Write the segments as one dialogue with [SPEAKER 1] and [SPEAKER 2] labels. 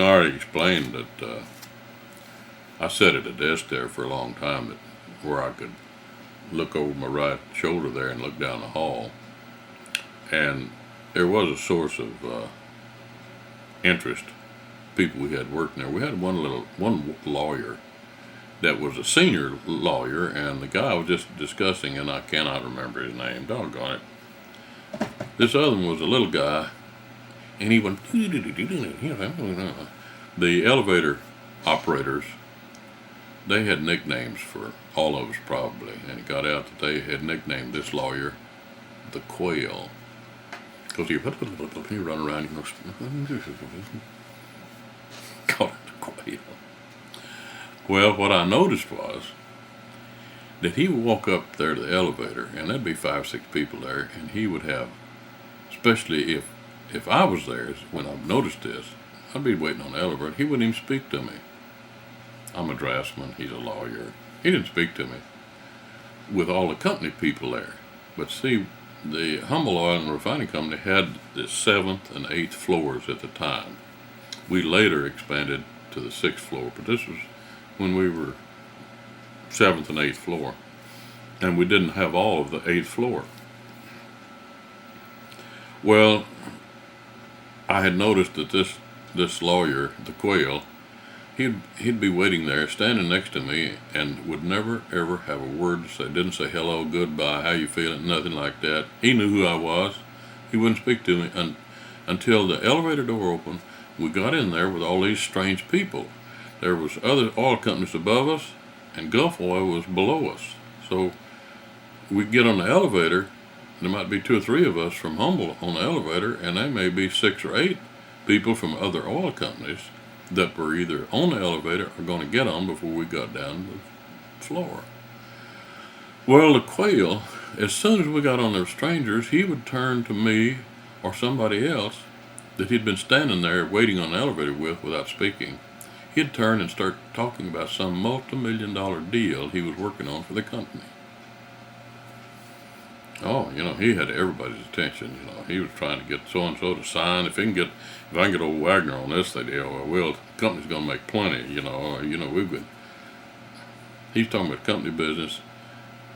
[SPEAKER 1] I already explained that I sat at a desk there for a long time where I could look over my right shoulder there and look down the hall. And there was a source of interest, people we had working there. We had one lawyer that was a senior lawyer, and the guy was just discussing, and I cannot remember his name, doggone it. This other one was a little guy, and he went, the elevator operators, they had nicknames for all of us probably, and it got out that they had nicknamed this lawyer the Quail. Because he run around, called it the Quail. Well, what I noticed was that he would walk up there to the elevator, and there'd be 5 or 6 people there, and he would have, especially if I was there, when I noticed this, I'd be waiting on the elevator, he wouldn't even speak to me. I'm a draftsman, he's a lawyer. He didn't speak to me with all the company people there. But see, the Humble Oil and Refining Company had the 7th and 8th floors at the time. We later expanded to the 6th floor, but this was when we were 7th and 8th floor, and we didn't have all of the 8th floor. Well, I had noticed that this lawyer, the Quail, he'd be waiting there, standing next to me, and would never ever have a word to say. Didn't say hello, goodbye, how you feeling, nothing like that. He knew who I was. He wouldn't speak to me until the elevator door opened. We got in there with all these strange people. There was other oil companies above us, and Gulf Oil was below us. So we get on the elevator, there might be 2 or 3 of us from Humble on the elevator, and there may be 6 or 8 people from other oil companies that were either on the elevator or going to get on before we got down the floor. Well, the Quail, as soon as we got on there strangers, he would turn to me or somebody else that he'd been standing there waiting on the elevator with without speaking. He'd turn and start talking about some multi-million-dollar deal he was working on for the company. Oh, he had everybody's attention. He was trying to get so-and-so to sign. If I can get old Wagner on this deal, well, the company's going to make plenty, he's talking about company business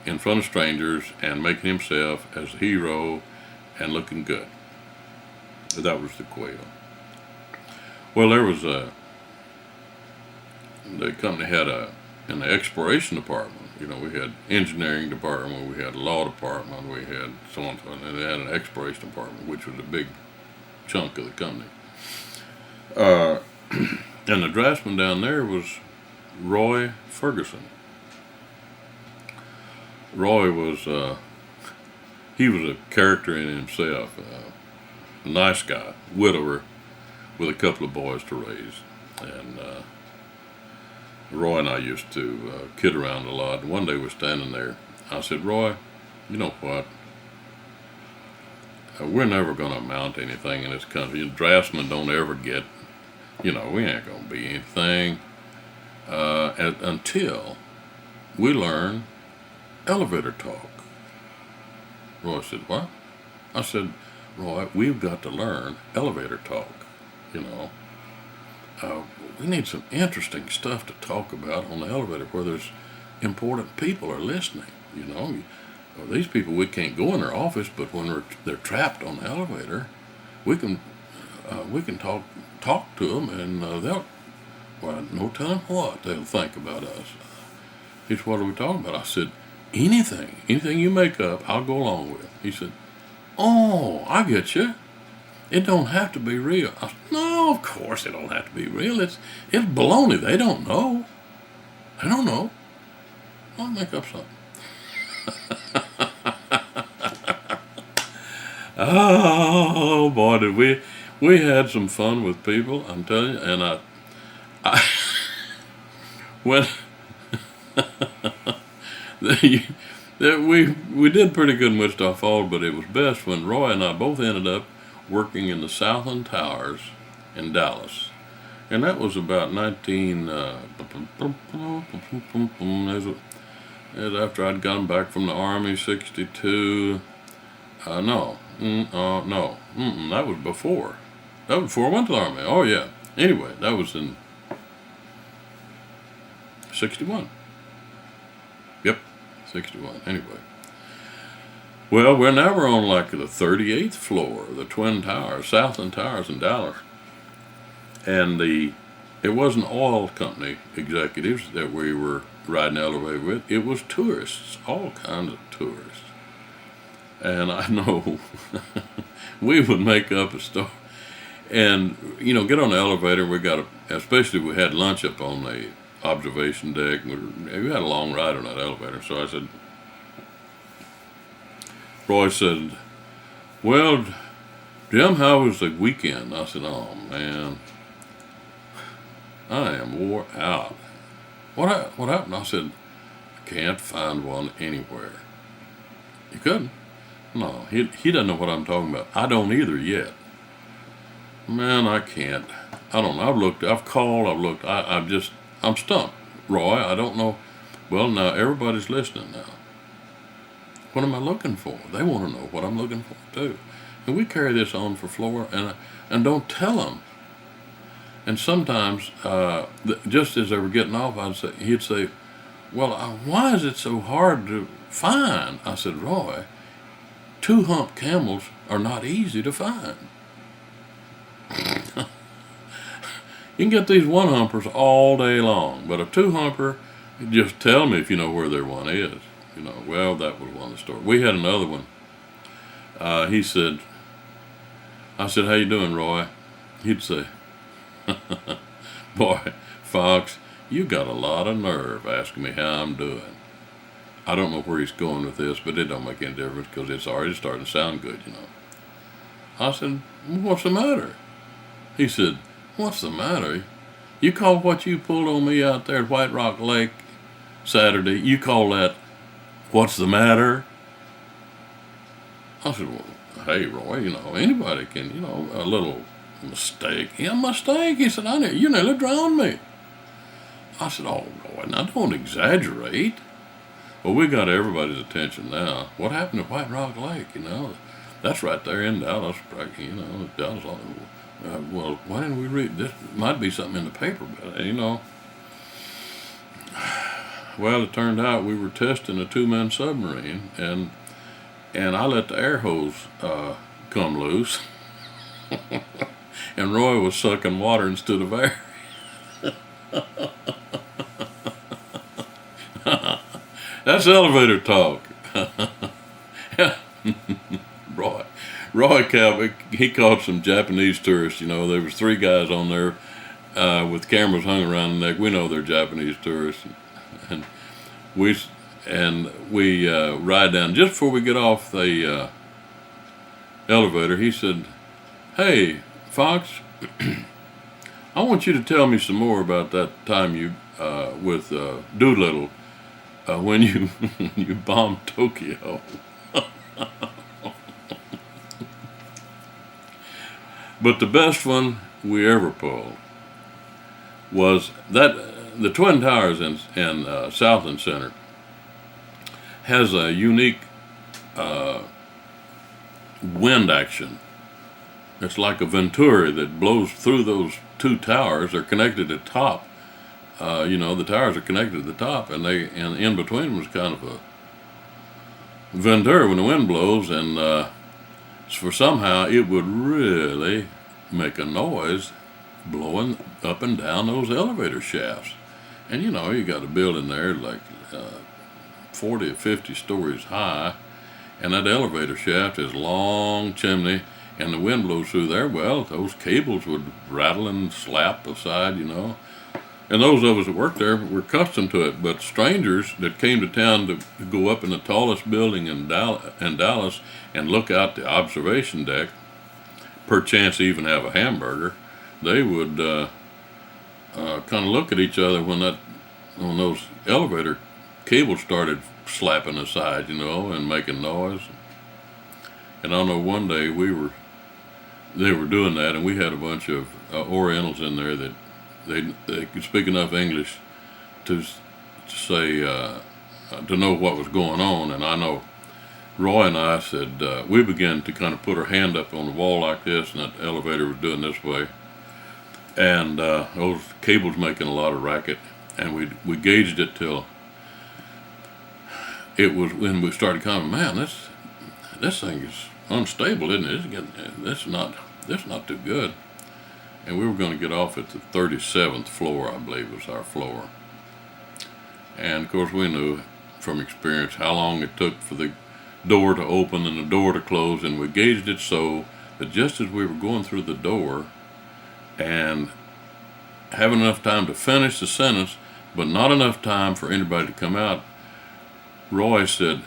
[SPEAKER 1] in front of strangers and making himself as a hero and looking good. That was the Quail. Well, there was the company had in the exploration department, we had engineering department, we had law department, we had so on, and they had an exploration department, which was a big chunk of the company. And the draftsman down there was Roy Ferguson. Roy was, he was a character in himself, a nice guy, widower with a couple of boys to raise. And Roy and I used to kid around a lot. And one day we're standing there. I said, Roy, you know what? We're never going to amount to anything in this country. Draftsmen don't ever get, we ain't going to be anything until we learn elevator talk. Roy said, what? I said, Roy, we've got to learn elevator talk, we need some interesting stuff to talk about on the elevator where there's important people are listening, These people, we can't go in their office, but when they're trapped on the elevator, we can talk to them, and they'll, no telling what they'll think about us. He said, what are we talking about? I said, anything you make up, I'll go along with. He said, oh, I get you. It don't have to be real. I said, no, of course it don't have to be real. It's baloney. They don't know. I'll make up something. Oh boy, did we had some fun with people, I'm telling you. And I when we did pretty good in Wichita Falls, but it was best when Roy and I both ended up working in the Southland Towers in Dallas. And that was about 19, after I'd gotten back from the Army, 62. That was before. That was before I went to the Army. Oh, yeah. Anyway, that was in 61. Yep, 61. Anyway. Well, we're on like the 38th floor of the Twin Towers, Southland Towers in Dallas. And it wasn't oil company executives that we were riding the elevator with. It was tourists, all kinds of tourists. And I know we would make up a story. And, get on the elevator. Especially we had lunch up on the observation deck. We had a long ride on that elevator. So I said, Roy said, well, Jim, how was the weekend? I said, oh, man, I am wore out. What happened? I said, I can't find one anywhere. You couldn't? No, he doesn't know what I'm talking about. I don't either yet. Man, I can't. I don't know. I've looked, I've called, I've looked. I'm stumped, Roy. I don't know. Well, now everybody's listening now. What am I looking for? They want to know what I'm looking for too. And we carry this on for Flora, and don't tell them. And sometimes, just as they were getting off, he'd say, well, why is it so hard to find? I said, Roy, 2-hump camels are not easy to find. You can get these 1-humpers all day long, but a 2-humper, just tell me if you know where their one is. Well, that was one of the stories. We had another one. I said, how you doing, Roy? He'd say, boy, Fox, you got a lot of nerve asking me how I'm doing. I don't know where he's going with this, but it don't make any difference because it's already starting to sound good, I said, what's the matter? He said, what's the matter? You call what you pulled on me out there at White Rock Lake Saturday, you call that what's the matter? I said, well, hey, Roy, anybody can, a little mistake. Yeah, mistake? He said, you nearly drowned me. I said, oh, Roy, now don't exaggerate. Well, we got everybody's attention now. What happened to White Rock Lake, That's right there in Dallas, Dallas. Well, why didn't we read this? Might be something in the paper, but, Well, it turned out we were testing a 2-man submarine, and I let the air hose come loose, and Roy was sucking water instead of air. That's elevator talk. Roy Calvin, he caught some Japanese tourists. There was 3 guys on there with cameras hung around the neck. We know they're Japanese tourists. And we ride down. Just before we get off the elevator, he said, hey, Fox, I want you to tell me some more about that time you with Doolittle when you bombed Tokyo. But the best one we ever pulled was that the Twin Towers in Southland Center has a unique wind action. It's like a venturi that blows through those 2 towers. They're connected at the top. The towers are connected at the top, and in between was kind of a venturi when the wind blows, and for somehow it would really make a noise blowing up and down those elevator shafts. And you got a building there like 40 or 50 stories high, and that elevator shaft is a long chimney, and the wind blows through there. Well, those cables would rattle and slap aside, And those of us that worked there were accustomed to it, but strangers that came to town to go up in the tallest building in Dallas and look out the observation deck, perchance even have a hamburger, they would kind of look at each other when those elevator cables started slapping aside, and making noise. And I know one day they were doing that, and we had a bunch of Orientals in there that they could speak enough English to say to know what was going on. And I know Roy and I said we began to kind of put our hand up on the wall like this, and that elevator was doing this way. and those cables making a lot of racket, and we gauged it till it was when we started coming. Man, this thing is unstable, isn't it? This not too good. And we were going to get off at the 37th floor, I believe was our floor. And of course we knew from experience how long it took for the door to open and the door to close, and we gauged it so that just as we were going through the door and having enough time to finish the sentence, but not enough time for anybody to come out, Roy said,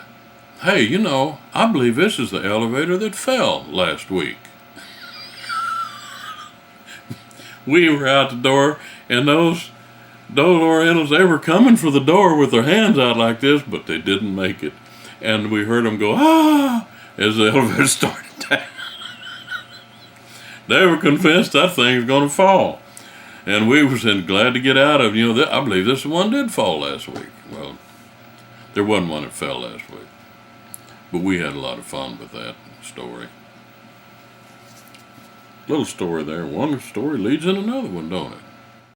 [SPEAKER 1] "Hey, I believe this is the elevator that fell last week." We were out the door, and those Orientals, they were coming for the door with their hands out like this, but they didn't make it. And we heard them go, "Ah," as the elevator started down. They were convinced that thing was going to fall. And we were glad to get out of, I believe this one did fall last week. Well, there wasn't one that fell last week. But we had a lot of fun with that story. Little story there. One story leads in another one, don't it?